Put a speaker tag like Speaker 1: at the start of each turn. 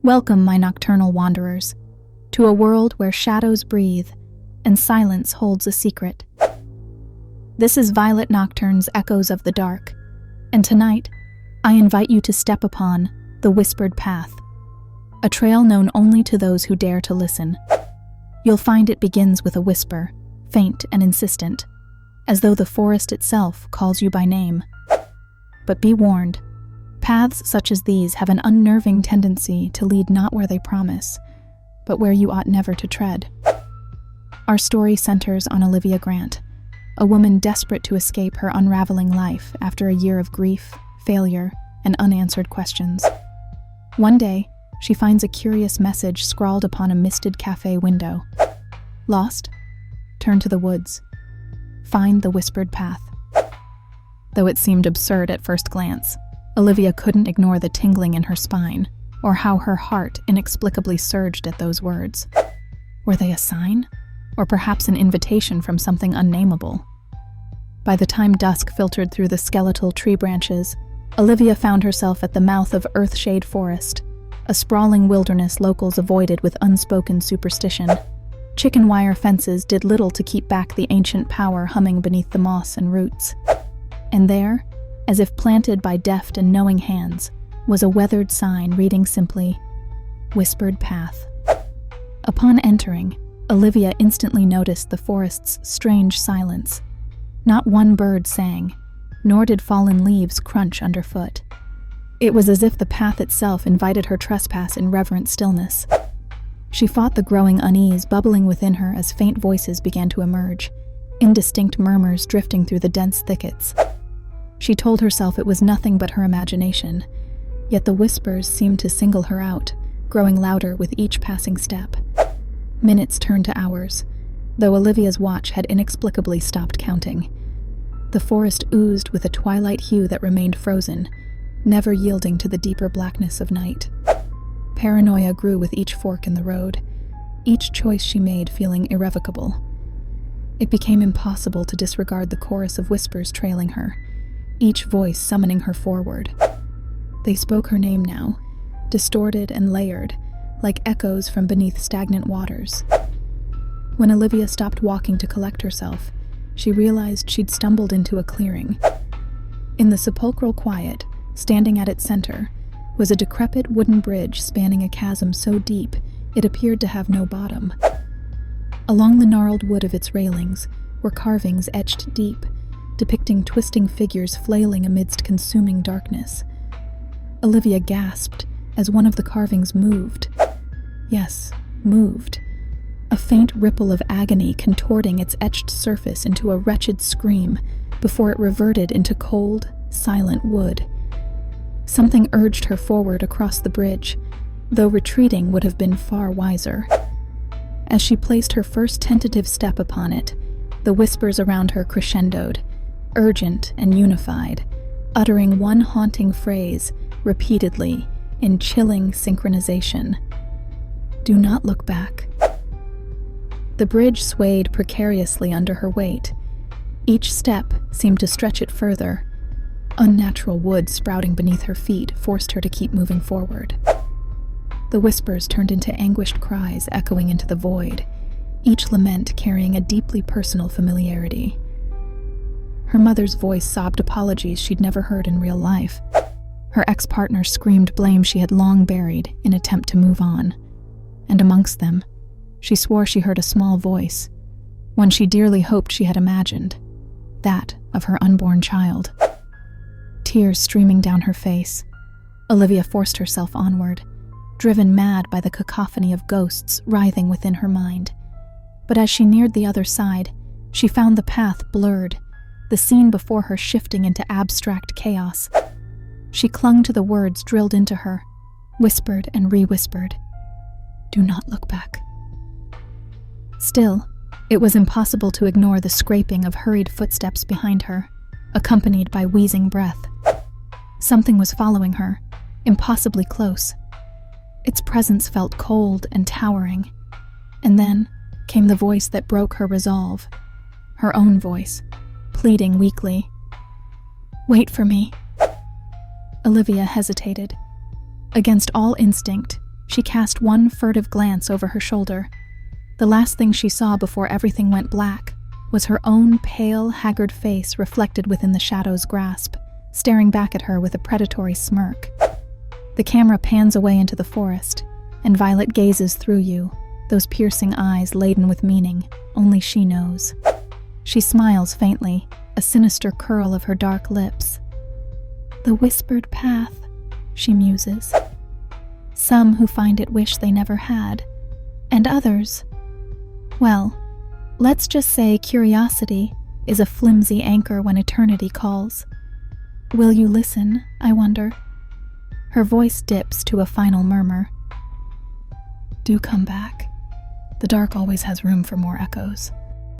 Speaker 1: Welcome, my nocturnal wanderers, to a world where shadows breathe and silence holds a secret. This is Violet Nocturne's Echoes of the Dark, and tonight, I invite you to step upon the Whispered Path, a trail known only to those who dare to listen. You'll find it begins with a whisper, faint and insistent, as though the forest itself calls you by name. But be warned, paths such as these have an unnerving tendency to lead not where they promise, but where you ought never to tread. Our story centers on Olivia Grant, a woman desperate to escape her unraveling life after a year of grief, failure, and unanswered questions. One day, she finds a curious message scrawled upon a misted cafe window. Lost? Turn to the woods. Find the Whispered Path. Though it seemed absurd at first glance, Olivia couldn't ignore the tingling in her spine, or how her heart inexplicably surged at those words. Were they a sign? Or perhaps an invitation from something unnameable? By the time dusk filtered through the skeletal tree branches, Olivia found herself at the mouth of Earthshade Forest, a sprawling wilderness locals avoided with unspoken superstition. Chicken wire fences did little to keep back the ancient power humming beneath the moss and roots. And there, as if planted by deft and knowing hands, was a weathered sign reading simply, Whispered Path. Upon entering, Olivia instantly noticed the forest's strange silence. Not one bird sang, nor did fallen leaves crunch underfoot. It was as if the path itself invited her trespass in reverent stillness. She fought the growing unease bubbling within her as faint voices began to emerge, indistinct murmurs drifting through the dense thickets. She told herself it was nothing but her imagination, yet the whispers seemed to single her out, growing louder with each passing step. Minutes turned to hours, though Olivia's watch had inexplicably stopped counting. The forest oozed with a twilight hue that remained frozen, never yielding to the deeper blackness of night. Paranoia grew with each fork in the road, each choice she made feeling irrevocable. It became impossible to disregard the chorus of whispers trailing her, each voice summoning her forward. They spoke her name now, distorted and layered, like echoes from beneath stagnant waters. When Olivia stopped walking to collect herself, she realized she'd stumbled into a clearing. In the sepulchral quiet, standing at its center, was a decrepit wooden bridge spanning a chasm so deep it appeared to have no bottom. Along the gnarled wood of its railings were carvings etched deep, depicting twisting figures flailing amidst consuming darkness. Olivia gasped as one of the carvings moved. Yes, moved. A faint ripple of agony contorting its etched surface into a wretched scream before it reverted into cold, silent wood. Something urged her forward across the bridge, though retreating would have been far wiser. As she placed her first tentative step upon it, the whispers around her crescendoed, urgent and unified, uttering one haunting phrase repeatedly in chilling synchronization. Do not look back. The bridge swayed precariously under her weight. Each step seemed to stretch it further. Unnatural wood sprouting beneath her feet forced her to keep moving forward. The whispers turned into anguished cries echoing into the void, each lament carrying a deeply personal familiarity. Her mother's voice sobbed apologies she'd never heard in real life. Her ex-partner screamed blame she had long buried in attempt to move on. And amongst them, she swore she heard a small voice, one she dearly hoped she had imagined, that of her unborn child. Tears streaming down her face, Olivia forced herself onward, driven mad by the cacophony of ghosts writhing within her mind. But as she neared the other side, she found the path blurred, the scene before her shifting into abstract chaos. She clung to the words drilled into her, whispered and re-whispered, "Do not look back." Still, it was impossible to ignore the scraping of hurried footsteps behind her, accompanied by wheezing breath. Something was following her, impossibly close. Its presence felt cold and towering. And then came the voice that broke her resolve, her own voice, pleading weakly, "Wait for me." Olivia hesitated. Against all instinct, She cast one furtive glance over her shoulder. The last thing she saw before everything went black was her own pale, haggard face reflected within the shadow's grasp, staring back at her with a predatory smirk. The camera pans away into the forest, and Violet gazes through you, those piercing eyes laden with meaning only she knows. She smiles faintly, a sinister curl of her dark lips. "The whispered path," she muses. "Some who find it wish they never had, and others, well, let's just say curiosity is a flimsy anchor when eternity calls. Will you listen, I wonder?" Her voice dips to a final murmur. "Do come back. The dark always has room for more echoes."